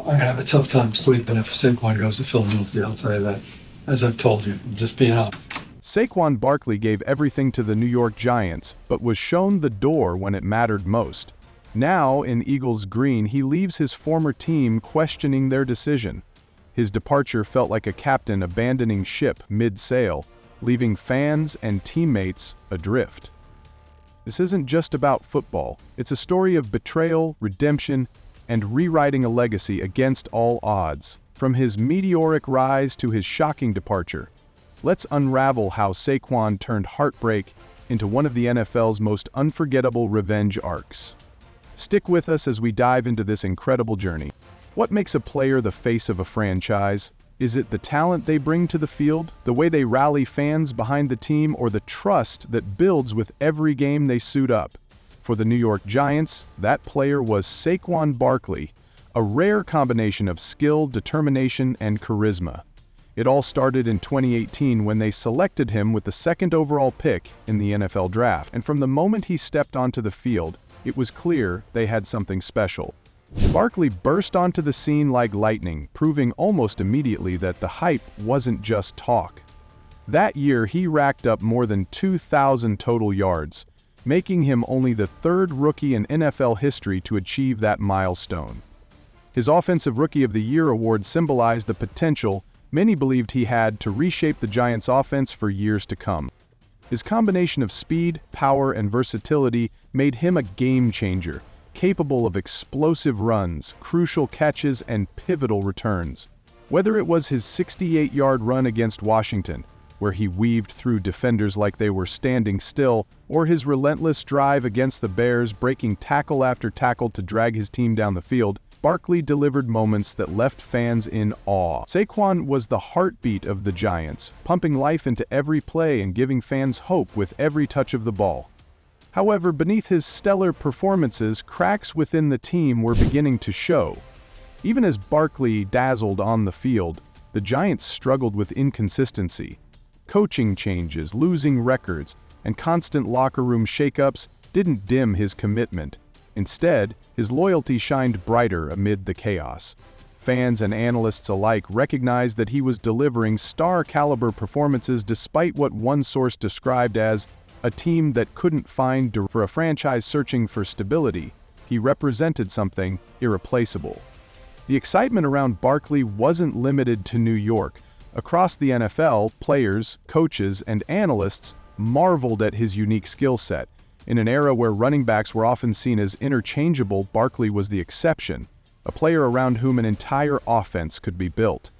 I'm gonna have a tough time sleeping if Saquon goes to Philadelphia, I'll tell you that. As I've told you, just being honest. Saquon Barkley gave everything to the New York Giants, but was shown the door when it mattered most. Now, in Eagles green, he leaves his former team questioning their decision. His departure felt like a captain abandoning ship mid-sail, leaving fans and teammates adrift. This isn't just about football. It's a story of betrayal, redemption, and rewriting a legacy against all odds. From his meteoric rise to his shocking departure, let's unravel how Saquon turned heartbreak into one of the NFL's most unforgettable revenge arcs. Stick with us as we dive into this incredible journey. What makes a player the face of a franchise? Is it the talent they bring to the field, the way they rally fans behind the team, or the trust that builds with every game they suit up? For the New York Giants, that player was Saquon Barkley, a rare combination of skill, determination, and charisma. It all started in 2018 when they selected him with the second overall pick in the NFL Draft, and from the moment he stepped onto the field, it was clear they had something special. Barkley burst onto the scene like lightning, proving almost immediately that the hype wasn't just talk. That year, he racked up more than 2,000 total yards, making him only the third rookie in NFL history to achieve that milestone. His Offensive Rookie of the Year award symbolized the potential many believed he had to reshape the Giants' offense for years to come. His combination of speed, power, and versatility made him a game-changer, capable of explosive runs, crucial catches, and pivotal returns. Whether it was his 68-yard run against Washington, where he weaved through defenders like they were standing still, or his relentless drive against the Bears, breaking tackle after tackle to drag his team down the field, Barkley delivered moments that left fans in awe. Saquon was the heartbeat of the Giants, pumping life into every play and giving fans hope with every touch of the ball. However, beneath his stellar performances, cracks within the team were beginning to show. Even as Barkley dazzled on the field, the Giants struggled with inconsistency. Coaching changes, losing records, and constant locker room shakeups didn't dim his commitment. Instead, his loyalty shined brighter amid the chaos. Fans and analysts alike recognized that he was delivering star-caliber performances despite what one source described as a team that couldn't find. For a franchise searching for stability, he represented something irreplaceable. The excitement around Barkley wasn't limited to New York. Across the NFL, players, coaches, and analysts marveled at his unique skill set. In an era where running backs were often seen as interchangeable, Barkley was the exception, a player around whom an entire offense could be built.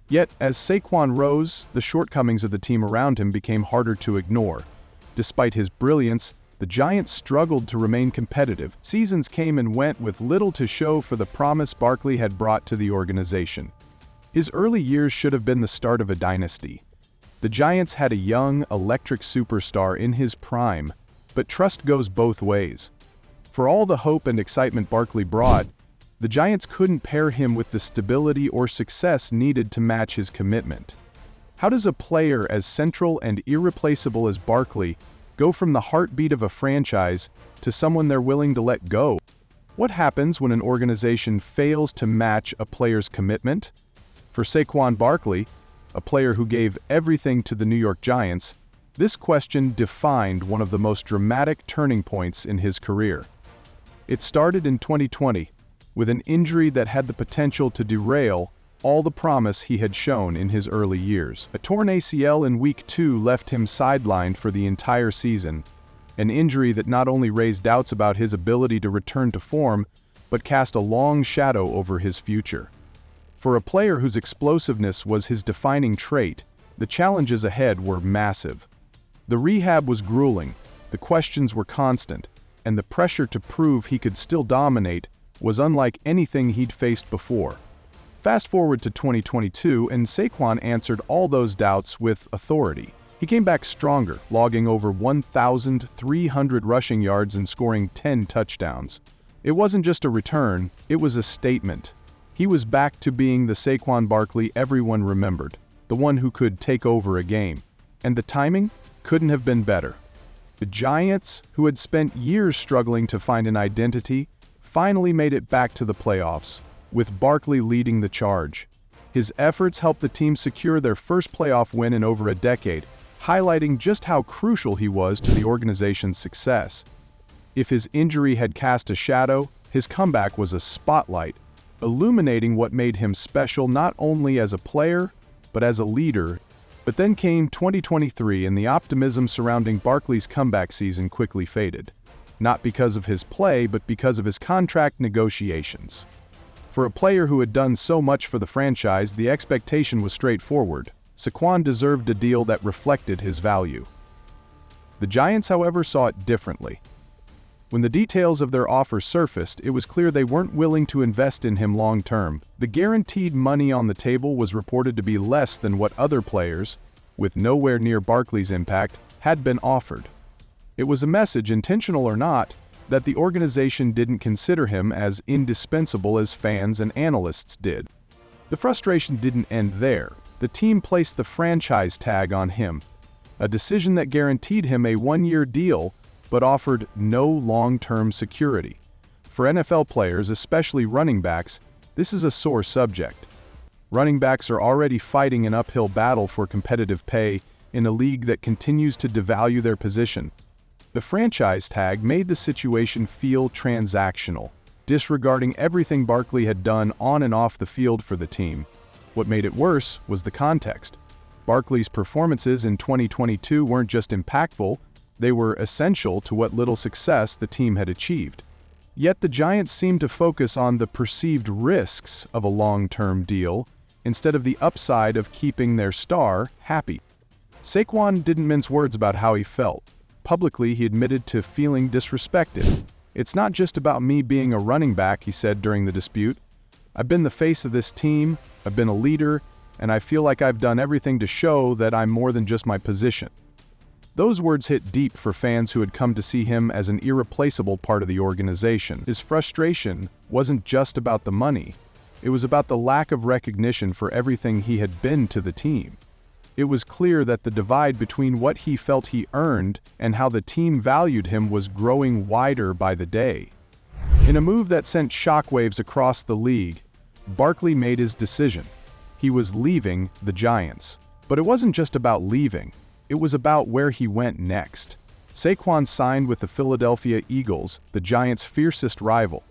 Yet, as Saquon rose, the shortcomings of the team around him became harder to ignore. Despite his brilliance, the Giants struggled to remain competitive. Seasons came and went with little to show for the promise Barkley had brought to the organization. His early years should have been the start of a dynasty. The Giants had a young, electric superstar in his prime, but trust goes both ways. For all the hope and excitement Barkley brought, the Giants couldn't pair him with the stability or success needed to match his commitment. How does a player as central and irreplaceable as Barkley go from the heartbeat of a franchise to someone they're willing to let go? What happens when an organization fails to match a player's commitment? For Saquon Barkley, a player who gave everything to the New York Giants, this question defined one of the most dramatic turning points in his career. It started in 2020, with an injury that had the potential to derail all the promise he had shown in his early years. A torn ACL in Week 2 left him sidelined for the entire season, an injury that not only raised doubts about his ability to return to form, but cast a long shadow over his future. For a player whose explosiveness was his defining trait, the challenges ahead were massive. The rehab was grueling, the questions were constant, and the pressure to prove he could still dominate was unlike anything he'd faced before. Fast forward to 2022, and Saquon answered all those doubts with authority. He came back stronger, logging over 1,300 rushing yards and scoring 10 touchdowns. It wasn't just a return, it was a statement. He was back to being the Saquon Barkley everyone remembered, the one who could take over a game. And the timing couldn't have been better. The Giants, who had spent years struggling to find an identity, finally made it back to the playoffs, with Barkley leading the charge. His efforts helped the team secure their first playoff win in over a decade, highlighting just how crucial he was to the organization's success. If his injury had cast a shadow, his comeback was a spotlight, illuminating what made him special not only as a player, but as a leader. But then came 2023, and the optimism surrounding Barkley's comeback season quickly faded. Not because of his play, but because of his contract negotiations. For a player who had done so much for the franchise, the expectation was straightforward. Saquon deserved a deal that reflected his value. The Giants, however, saw it differently. When the details of their offer surfaced, it was clear they weren't willing to invest in him long-term. The guaranteed money on the table was reported to be less than what other players, with nowhere near Barkley's impact, had been offered. It was a message, intentional or not, that the organization didn't consider him as indispensable as fans and analysts did. The frustration didn't end there. The team placed the franchise tag on him, a decision that guaranteed him a one-year deal but offered no long-term security. For NFL players, especially running backs, this is a sore subject. Running backs are already fighting an uphill battle for competitive pay in a league that continues to devalue their position. The franchise tag made the situation feel transactional, disregarding everything Barkley had done on and off the field for the team. What made it worse was the context. Barkley's performances in 2022 weren't just impactful, they were essential to what little success the team had achieved. Yet the Giants seemed to focus on the perceived risks of a long-term deal instead of the upside of keeping their star happy. Saquon didn't mince words about how he felt. Publicly, he admitted to feeling disrespected. "It's not just about me being a running back," he said during the dispute. "I've been the face of this team, I've been a leader, and I feel like I've done everything to show that I'm more than just my position." Those words hit deep for fans who had come to see him as an irreplaceable part of the organization. His frustration wasn't just about the money. It was about the lack of recognition for everything he had been to the team. It was clear that the divide between what he felt he earned and how the team valued him was growing wider by the day. In a move that sent shockwaves across the league, Barkley made his decision. He was leaving the Giants. But it wasn't just about leaving. It was about where he went next. Saquon signed with the Philadelphia Eagles, the Giants' fiercest rival.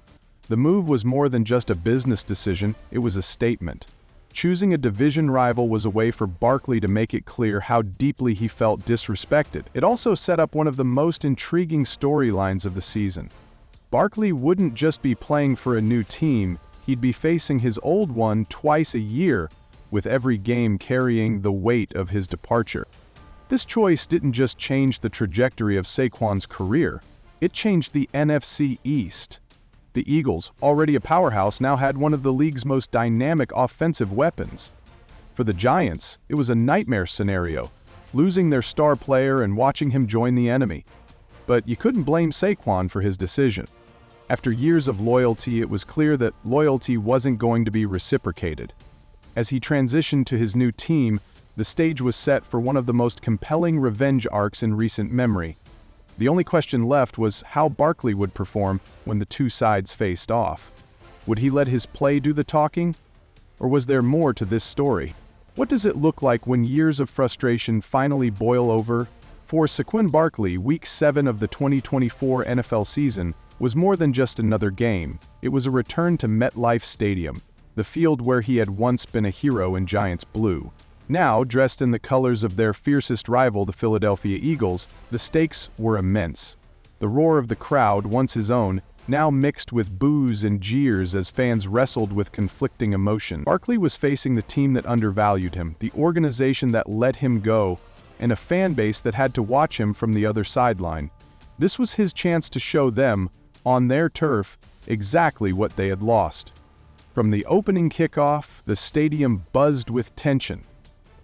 The move was more than just a business decision, it was a statement. Choosing a division rival was a way for Barkley to make it clear how deeply he felt disrespected. It also set up one of the most intriguing storylines of the season. Barkley wouldn't just be playing for a new team, he'd be facing his old one twice a year, with every game carrying the weight of his departure. This choice didn't just change the trajectory of Saquon's career, it changed the NFC East. The Eagles, already a powerhouse, now had one of the league's most dynamic offensive weapons. For the Giants, it was a nightmare scenario, losing their star player and watching him join the enemy. But you couldn't blame Saquon for his decision. After years of loyalty, it was clear that loyalty wasn't going to be reciprocated. As he transitioned to his new team, the stage was set for one of the most compelling revenge arcs in recent memory. The only question left was how Barkley would perform when the two sides faced off. Would he let his play do the talking? Or was there more to this story? What does it look like when years of frustration finally boil over? For Saquon Barkley, Week 7 of the 2024 NFL season was more than just another game. It was a return to MetLife Stadium, the field where he had once been a hero in Giants blue. Now, dressed in the colors of their fiercest rival, the Philadelphia Eagles, the stakes were immense. The roar of the crowd, once his own, now mixed with boos and jeers as fans wrestled with conflicting emotion. Barkley was facing the team that undervalued him, the organization that let him go, and a fan base that had to watch him from the other sideline. This was his chance to show them, on their turf, exactly what they had lost. From the opening kickoff, the stadium buzzed with tension.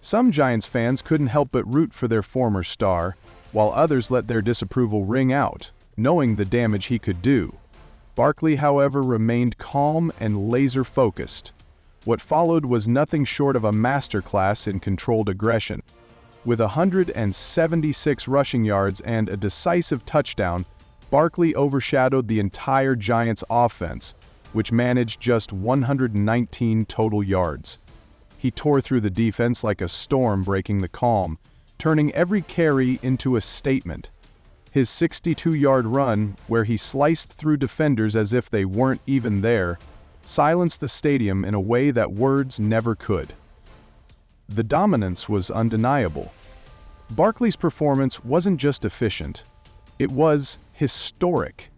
Some Giants fans couldn't help but root for their former star, while others let their disapproval ring out, knowing the damage he could do. Barkley, however, remained calm and laser-focused. What followed was nothing short of a masterclass in controlled aggression. With 176 rushing yards and a decisive touchdown, Barkley overshadowed the entire Giants' offense, which managed just 119 total yards. He tore through the defense like a storm breaking the calm, turning every carry into a statement. His 62-yard run, where he sliced through defenders as if they weren't even there, silenced the stadium in a way that words never could. The dominance was undeniable. Barkley's performance wasn't just efficient, it was historic.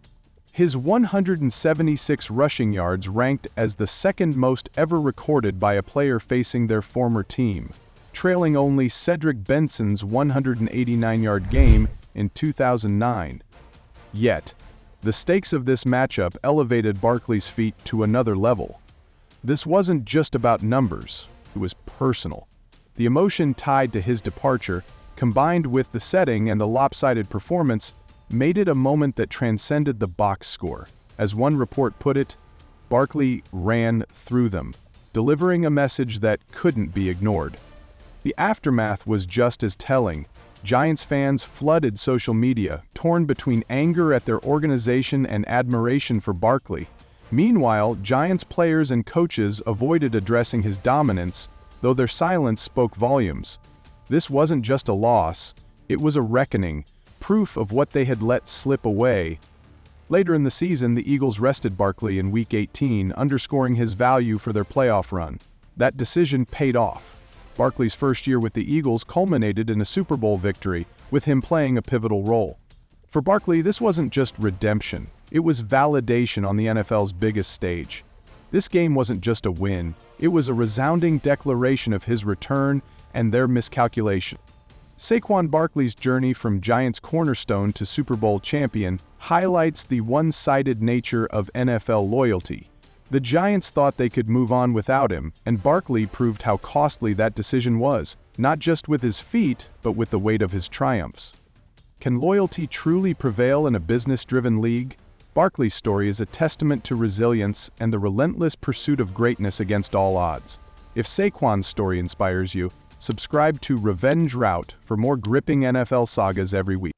His 176 rushing yards ranked as the second most ever recorded by a player facing their former team, trailing only Cedric Benson's 189-yard game in 2009. Yet, the stakes of this matchup elevated Barkley's feat to another level. This wasn't just about numbers, it was personal. The emotion tied to his departure, combined with the setting and the lopsided performance, made it a moment that transcended the box score. As one report put it, Barkley ran through them, delivering a message that couldn't be ignored. The aftermath was just as telling. Giants fans flooded social media, torn between anger at their organization and admiration for Barkley. Meanwhile, Giants players and coaches avoided addressing his dominance, though their silence spoke volumes. This wasn't just a loss, it was a reckoning, proof of what they had let slip away. Later in the season, the Eagles rested Barkley in Week 18, underscoring his value for their playoff run. That decision paid off. Barkley's first year with the Eagles culminated in a Super Bowl victory, with him playing a pivotal role. For Barkley, this wasn't just redemption, it was validation on the NFL's biggest stage. This game wasn't just a win, it was a resounding declaration of his return and their miscalculation. Saquon Barkley's journey from Giants cornerstone to Super Bowl champion highlights the one-sided nature of NFL loyalty. The Giants thought they could move on without him, and Barkley proved how costly that decision was, not just with his feet, but with the weight of his triumphs. Can loyalty truly prevail in a business-driven league? Barkley's story is a testament to resilience and the relentless pursuit of greatness against all odds. If Saquon's story inspires you, subscribe to Revenge Route for more gripping NFL sagas every week.